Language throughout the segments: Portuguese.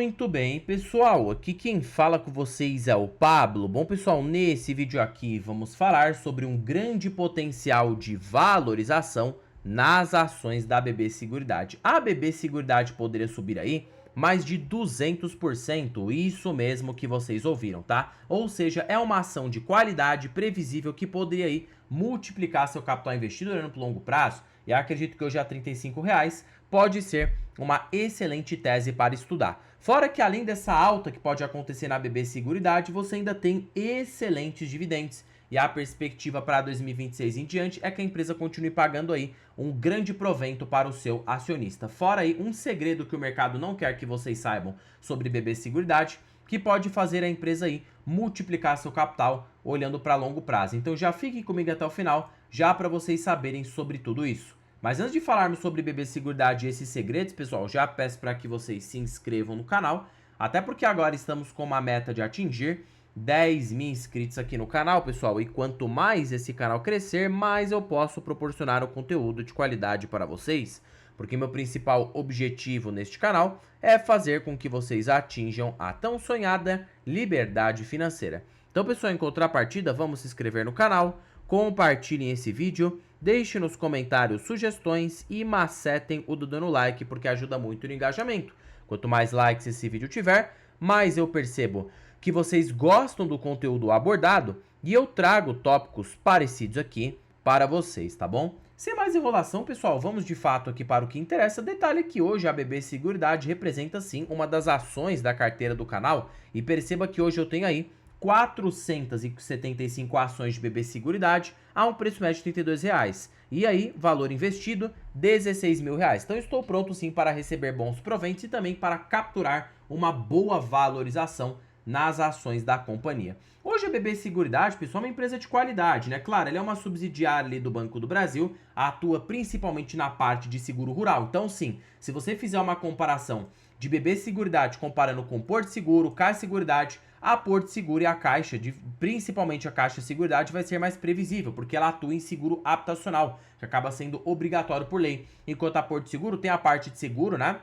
Muito bem, pessoal, aqui quem fala com vocês é o Pablo. Bom, pessoal, nesse vídeo aqui vamos falar sobre um grande potencial de valorização nas ações da BB Seguridade. A BB Seguridade poderia subir aí mais de 200%, isso mesmo que vocês ouviram, tá? Ou seja, é uma ação de qualidade previsível que poderia aí multiplicar seu capital investido olhando para o longo prazo. E acredito que hoje a R$35 pode ser uma excelente tese para estudar. Fora que além dessa alta que pode acontecer na BB Seguridade, você ainda tem excelentes dividendos. E a perspectiva para 2026 em diante é que a empresa continue pagando aí um grande provento para o seu acionista. Fora aí um segredo que o mercado não quer que vocês saibam sobre BB Seguridade, que pode fazer a empresa aí multiplicar seu capital olhando para longo prazo. Então já fiquem comigo até o final, já para vocês saberem sobre tudo isso. Mas antes de falarmos sobre BB Seguridade e esses segredos, pessoal, já peço para que vocês se inscrevam no canal, até porque agora estamos com uma meta de atingir 10 mil inscritos aqui no canal, pessoal, e quanto mais esse canal crescer, mais eu posso proporcionar o conteúdo de qualidade para vocês, porque meu principal objetivo neste canal é fazer com que vocês atinjam a tão sonhada liberdade financeira. Então, pessoal, em contrapartida, vamos se inscrever no canal, compartilhem esse vídeo, deixem nos comentários sugestões e macetem o dedo no like, porque ajuda muito no engajamento. Quanto mais likes esse vídeo tiver, mais eu percebo que vocês gostam do conteúdo abordado e eu trago tópicos parecidos aqui para vocês, tá bom? Sem mais enrolação, pessoal, vamos de fato aqui para o que interessa. Detalhe que hoje a BB Seguridade representa sim uma das ações da carteira do canal e perceba que hoje eu tenho aí 475 ações de BB Seguridade a um preço médio de R$32. E aí, valor investido, R$16 mil. Então estou pronto sim para receber bons proventos e também para capturar uma boa valorização nas ações da companhia. Hoje a BB Seguridade, pessoal, é uma empresa de qualidade, né? Claro, ela é uma subsidiária ali do Banco do Brasil, atua principalmente na parte de seguro rural. Então sim, se você fizer uma comparação de BB Seguridade comparando com Porto Seguro, Caixa Seguridade, a Porto Seguro e a Caixa, principalmente a Caixa Seguridade, vai ser mais previsível, porque ela atua em seguro habitacional, que acaba sendo obrigatório por lei. Enquanto a Porto Seguro tem a parte de seguro, né?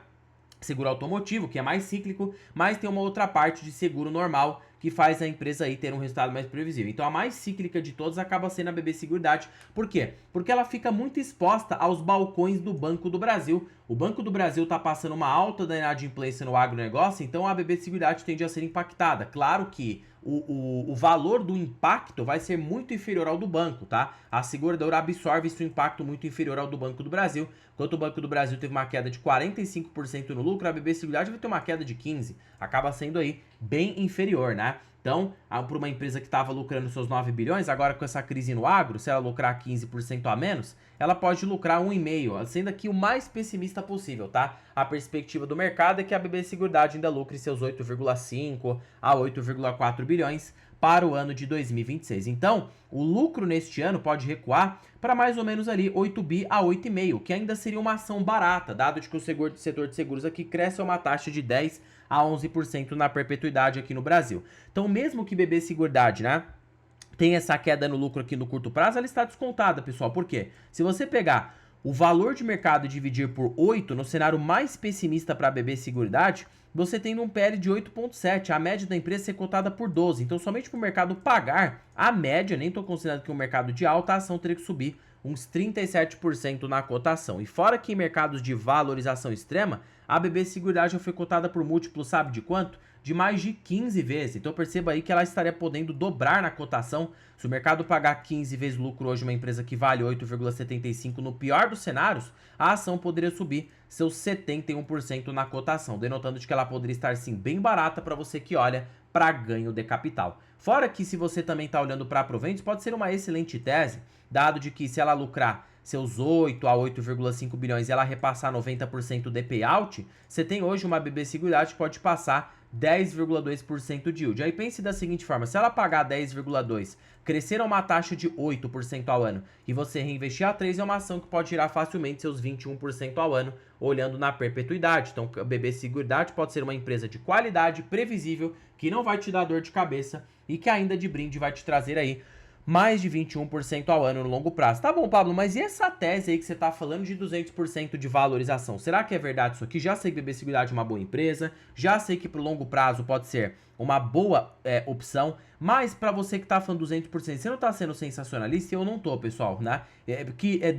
Seguro automotivo, que é mais cíclico, mas tem uma outra parte de seguro normal, que faz a empresa aí ter um resultado mais previsível. Então a mais cíclica de todas acaba sendo a BB Seguridade. Por quê? Porque ela fica muito exposta aos balcões do Banco do Brasil. O Banco do Brasil está passando uma alta da inadimplência no agronegócio, então a BB Seguridade tende a ser impactada. Claro que o valor do impacto vai ser muito inferior ao do banco, tá? A seguradora absorve esse impacto muito inferior ao do Banco do Brasil. Enquanto o Banco do Brasil teve uma queda de 45% no lucro, a BB Seguridade vai ter uma queda de 15%. Acaba sendo aí bem inferior, né? Então, para uma empresa que estava lucrando seus 9 bilhões, agora com essa crise no agro, se ela lucrar 15% a menos, ela pode lucrar 1,5%, sendo aqui o mais pessimista possível, tá? A perspectiva do mercado é que a BB Seguridade ainda lucre seus 8,5 a 8,4 bilhões para o ano de 2026. Então, o lucro neste ano pode recuar para mais ou menos ali 8 bi a 8,5, que ainda seria uma ação barata, dado que o setor de seguros aqui cresce a uma taxa de 10 a 11% na perpetuidade aqui no Brasil. Então, mesmo que BB Seguridade, né, tem essa queda no lucro aqui no curto prazo, ela está descontada, pessoal. Por quê? Se você pegar o valor de mercado e dividir por 8, no cenário mais pessimista para a BB Seguridade, você tem um PL de 8,7, a média da empresa ser cotada por 12. Então, somente para o mercado pagar a média, nem estou considerando que um mercado de alta, a ação teria que subir uns 37% na cotação. E fora que em mercados de valorização extrema, a BB Seguridade já foi cotada por múltiplos, sabe de quanto? De mais de 15 vezes. Então perceba aí que ela estaria podendo dobrar na cotação. Se o mercado pagar 15 vezes lucro hoje, uma empresa que vale 8,75 no pior dos cenários, a ação poderia subir seus 71% na cotação, denotando de que ela poderia estar sim bem barata para você que olha para ganho de capital. Fora que se você também está olhando para proventos, pode ser uma excelente tese, dado de que se ela lucrar seus 8 a 8,5 bilhões e ela repassar 90% de payout, você tem hoje uma BB Seguridade que pode passar 10,2% de yield. Aí pense da seguinte forma, se ela pagar 10,2%, crescer a uma taxa de 8% ao ano e você reinvestir a 3%, é uma ação que pode tirar facilmente seus 21% ao ano, olhando na perpetuidade. Então a BB Seguridade pode ser uma empresa de qualidade, previsível, que não vai te dar dor de cabeça e que ainda de brinde vai te trazer aí mais de 21% ao ano no longo prazo. Tá bom, Pablo, mas e essa tese aí que você tá falando de 200% de valorização? Será que é verdade isso aqui? Já sei que BB Seguridade é uma boa empresa, já sei que pro longo prazo pode ser uma boa opção, mas para você que tá falando 200%, você não tá sendo sensacionalista? Eu não tô, pessoal, né?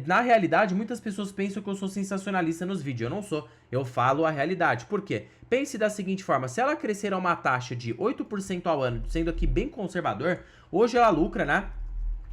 Na realidade, muitas pessoas pensam que eu sou sensacionalista nos vídeos. Eu não sou, eu falo a realidade. Por quê? Pense da seguinte forma, se ela crescer a uma taxa de 8% ao ano, sendo aqui bem conservador, hoje ela lucra, né?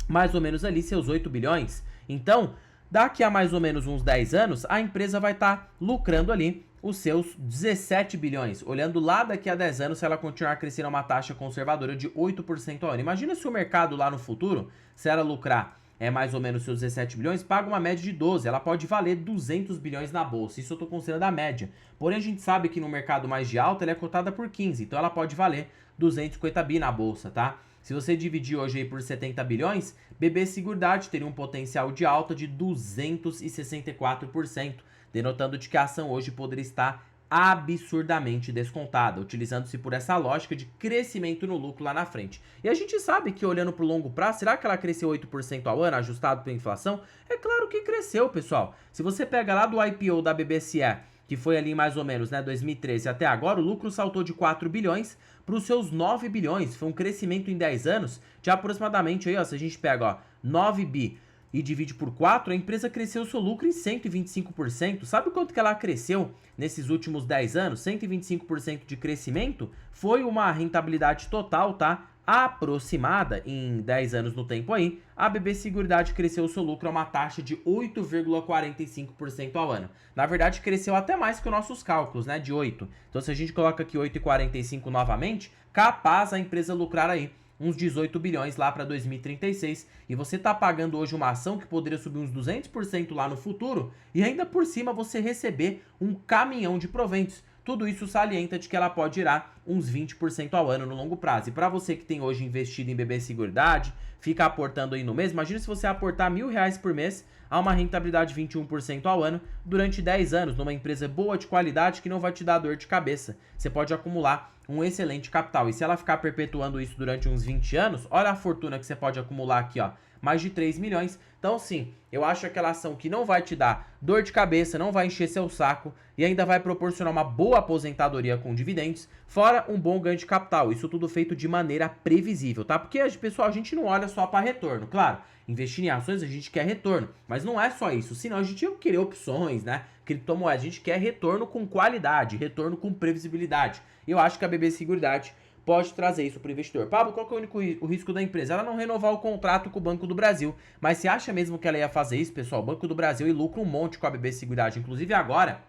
Mais ou menos ali seus 8 bilhões. Então, daqui a mais ou menos uns 10 anos, a empresa vai estar lucrando ali os seus 17 bilhões. Olhando lá daqui a 10 anos, se ela continuar crescendo a uma taxa conservadora de 8% ao ano. Imagina se o mercado lá no futuro, se ela lucrar mais ou menos seus 17 bilhões, paga uma média de 12. Ela pode valer 200 bilhões na bolsa. Isso eu estou considerando a média. Porém, a gente sabe que no mercado mais de alta, ela é cotada por 15. Então, ela pode valer 250 bi na bolsa, tá? Se você dividir hoje aí por 70 bilhões, BB Seguridade teria um potencial de alta de 264%, denotando de que a ação hoje poderia estar absurdamente descontada, utilizando-se por essa lógica de crescimento no lucro lá na frente. E a gente sabe que olhando para o longo prazo, será que ela cresceu 8% ao ano, ajustado pela inflação? É claro que cresceu, pessoal. Se você pega lá do IPO da BBSE, que foi ali mais ou menos, né, 2013 até agora, o lucro saltou de 4 bilhões para os seus 9 bilhões. Foi um crescimento em 10 anos de aproximadamente, aí, ó, se a gente pega, ó, 9 bi e divide por 4, a empresa cresceu seu lucro em 125%. Sabe quanto que ela cresceu nesses últimos 10 anos? 125% de crescimento foi uma rentabilidade total, tá? Aproximada em 10 anos no tempo aí, a BB Seguridade cresceu seu lucro a uma taxa de 8,45% ao ano. Na verdade, cresceu até mais que os nossos cálculos, né, de 8. Então, se a gente coloca aqui 8,45 novamente, capaz a empresa lucrar aí uns 18 bilhões lá para 2036, e você tá pagando hoje uma ação que poderia subir uns 200% lá no futuro, e ainda por cima você receber um caminhão de proventos. Tudo isso salienta de que ela pode girar uns 20% ao ano no longo prazo. E para você que tem hoje investido em BB Seguridade, fica aportando aí no mês, imagina se você aportar R$1.000 por mês a uma rentabilidade de 21% ao ano durante 10 anos, numa empresa boa de qualidade que não vai te dar dor de cabeça. Você pode acumular um excelente capital. E se ela ficar perpetuando isso durante uns 20 anos, olha a fortuna que você pode acumular aqui, ó. Mais de 3 milhões. Então, sim, eu acho aquela ação que não vai te dar dor de cabeça, não vai encher seu saco e ainda vai proporcionar uma boa aposentadoria com dividendos, fora um bom ganho de capital. Isso tudo feito de maneira previsível, tá? Porque, pessoal, a gente não olha só para retorno. Claro, investir em ações a gente quer retorno, mas não é só isso. Senão a gente ia querer opções, né? Criptomoedas, a gente quer retorno com qualidade, retorno com previsibilidade. Eu acho que a BB Seguridade pode trazer isso para o investidor. Pablo, qual que é o risco da empresa? Ela não renovar o contrato com o Banco do Brasil. Mas você acha mesmo que ela ia fazer isso, pessoal? O Banco do Brasil lucra um monte com a BB Seguridade. Inclusive agora,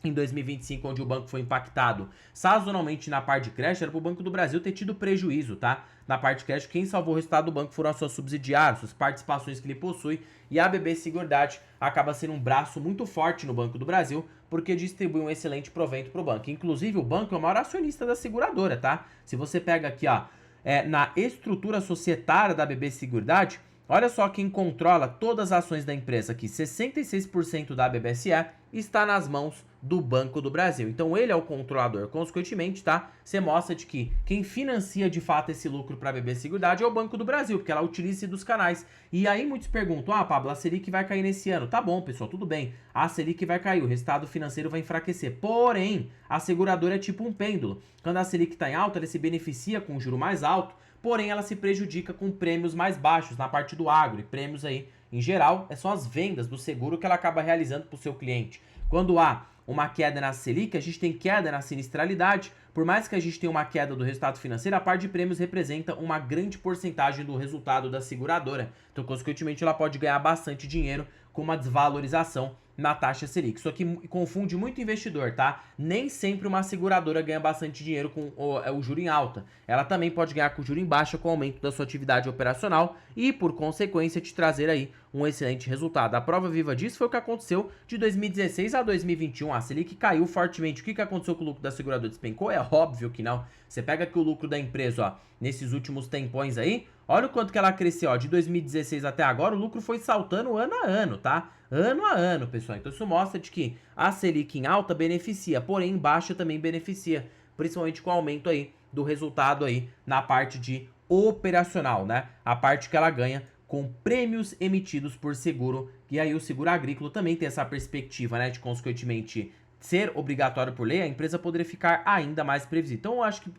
em 2025, onde o banco foi impactado sazonalmente na parte de crédito, era para o Banco do Brasil ter tido prejuízo, tá? Na parte de crédito, quem salvou o resultado do banco foram as suas subsidiárias, suas participações que ele possui, e a BB Seguridade acaba sendo um braço muito forte no Banco do Brasil, porque distribui um excelente provento para o banco. Inclusive, o banco é o maior acionista da seguradora, tá? Se você pega aqui, ó, na estrutura societária da BB Seguridade, olha só quem controla todas as ações da empresa aqui. 66% da BBSE está nas mãos do Banco do Brasil. Então ele é o controlador. Consequentemente, tá? Você mostra de que quem financia de fato esse lucro para a BB Seguridade é o Banco do Brasil, porque ela utiliza dos canais. E aí muitos perguntam: ah, Pablo, a Selic vai cair nesse ano. Tá bom, pessoal, tudo bem. A Selic vai cair, o resultado financeiro vai enfraquecer. Porém, a seguradora é tipo um pêndulo. Quando a Selic está em alta, ela se beneficia com um juro mais alto, porém ela se prejudica com prêmios mais baixos na parte do agro. E prêmios aí, em geral, são as vendas do seguro que ela acaba realizando para o seu cliente. Quando há uma queda na Selic, a gente tem queda na sinistralidade. Por mais que a gente tenha uma queda do resultado financeiro, a parte de prêmios representa uma grande porcentagem do resultado da seguradora. Então, consequentemente, ela pode ganhar bastante dinheiro com uma desvalorização na taxa Selic. Isso aqui confunde muito investidor, tá? Nem sempre uma seguradora ganha bastante dinheiro com o juro em alta. Ela também pode ganhar com o juro em baixa com o aumento da sua atividade operacional e, por consequência, te trazer aí um excelente resultado. A prova viva disso foi o que aconteceu de 2016 a 2021. A Selic caiu fortemente. O que aconteceu com o lucro da seguradora? Despencou? É óbvio que não. Você pega aqui o lucro da empresa, ó, nesses últimos tempões aí, olha o quanto que ela cresceu, ó, de 2016 até agora, o lucro foi saltando ano a ano, tá? Ano a ano, pessoal. Então isso mostra de que a Selic em alta beneficia, porém em baixa também beneficia, principalmente com o aumento aí do resultado aí na parte de operacional, né? A parte que ela ganha com prêmios emitidos por seguro. E aí o seguro agrícola também tem essa perspectiva, né, de consequentemente ser obrigatório por lei, a empresa poderia ficar ainda mais previsível. Então eu acho que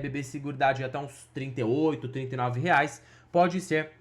BB Seguridade até uns R$38, R$39 pode ser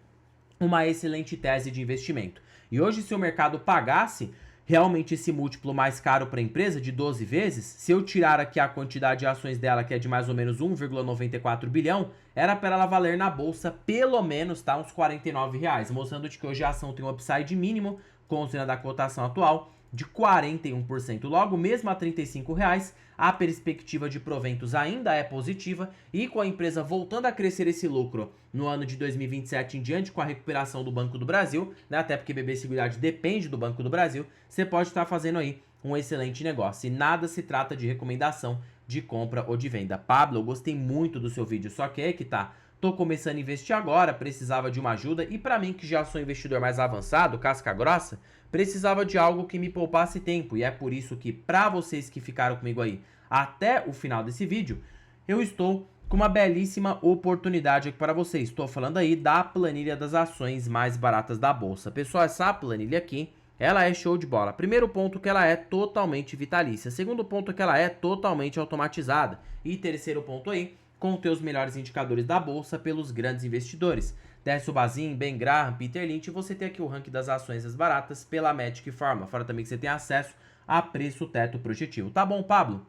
uma excelente tese de investimento. E hoje, se o mercado pagasse realmente esse múltiplo mais caro para a empresa, de 12 vezes, se eu tirar aqui a quantidade de ações dela, que é de mais ou menos 1,94 bilhão, era para ela valer na bolsa pelo menos, tá, uns R$49, mostrando de que hoje a ação tem um upside mínimo, considerando a cotação atual, de 41%. Logo, mesmo a R$35, a perspectiva de proventos ainda é positiva e com a empresa voltando a crescer esse lucro no ano de 2027 em diante, com a recuperação do Banco do Brasil, né, até porque BB Seguridade depende do Banco do Brasil, você pode estar fazendo aí um excelente negócio. E nada se trata de recomendação de compra ou de venda. Pablo, eu gostei muito do seu vídeo, só que é que tá. Tô começando a investir agora, precisava de uma ajuda e para mim que já sou investidor mais avançado, casca grossa, precisava de algo que me poupasse tempo e é por isso que para vocês que ficaram comigo aí até o final desse vídeo, eu estou com uma belíssima oportunidade aqui para vocês. Estou falando aí da planilha das ações mais baratas da bolsa. Pessoal, essa planilha aqui, ela é show de bola. Primeiro ponto que ela é totalmente vitalícia. Segundo ponto que ela é totalmente automatizada. E terceiro ponto aí, conter os melhores indicadores da bolsa pelos grandes investidores. Décio Bazin, Ben Graham, Peter Lynch, você tem aqui o ranking das ações das baratas pela Magic Pharma. Fora também que você tem acesso a preço teto projetivo. Tá bom, Pablo?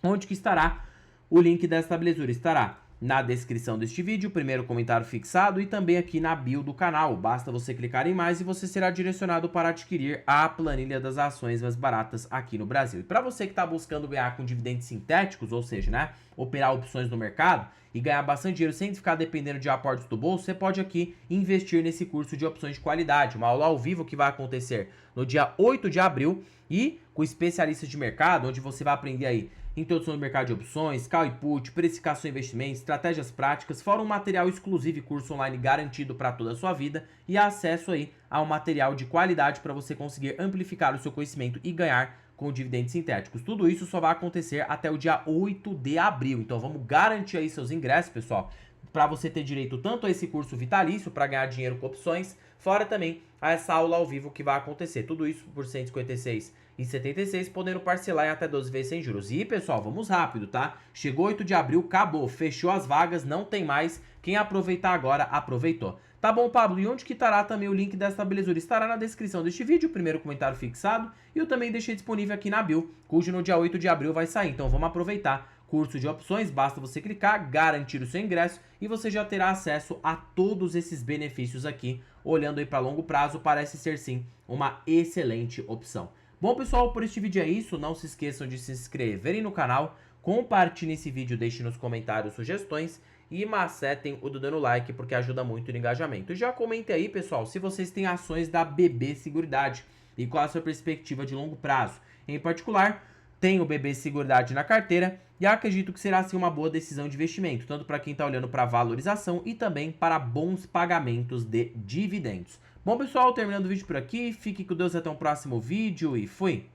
Onde que estará o link dessa belezura? Estará na descrição deste vídeo, primeiro comentário fixado e também aqui na bio do canal. Basta você clicar em mais e você será direcionado para adquirir a planilha das ações mais baratas aqui no Brasil. E para você que está buscando ganhar com dividendos sintéticos, ou seja, né, operar opções no mercado e ganhar bastante dinheiro sem ficar dependendo de aportes do bolso, você pode aqui investir nesse curso de opções de qualidade, uma aula ao vivo que vai acontecer no dia 8 de abril e com especialistas de mercado, onde você vai aprender aí introdução no mercado de opções, call e put, precificação e investimentos, estratégias práticas, fora um material exclusivo e curso online garantido para toda a sua vida e acesso aí a um material de qualidade para você conseguir amplificar o seu conhecimento e ganhar com dividendos sintéticos. Tudo isso só vai acontecer até o dia 8 de abril. Então vamos garantir aí seus ingressos, pessoal, para você ter direito tanto a esse curso vitalício para ganhar dinheiro com opções, fora também a essa aula ao vivo que vai acontecer. Tudo isso por R$ 156,76, podendo parcelar em até 12 vezes sem juros. E, pessoal, vamos rápido, tá? Chegou 8 de abril, acabou, fechou as vagas, não tem mais. Quem aproveitar agora, aproveitou. Tá bom, Pablo? E onde que estará também o link dessa belezura? Estará na descrição deste vídeo, o primeiro comentário fixado, e eu também deixei disponível aqui na bio, cujo no dia 8 de abril vai sair. Então vamos aproveitar. Curso de opções, basta você clicar, garantir o seu ingresso e você já terá acesso a todos esses benefícios aqui. Olhando aí para longo prazo, parece ser sim uma excelente opção. Bom, pessoal, por este vídeo é isso. Não se esqueçam de se inscreverem no canal, compartilhem esse vídeo, deixem nos comentários sugestões e macetem o dedo no like, porque ajuda muito no engajamento. Já comentem aí, pessoal, se vocês têm ações da BB Seguridade e qual a sua perspectiva de longo prazo. Em particular, tem o BB Seguridade na carteira e acredito que será assim uma boa decisão de investimento, tanto para quem está olhando para valorização e também para bons pagamentos de dividendos. Bom, pessoal, terminando o vídeo por aqui, fique com Deus até um próximo vídeo e fui!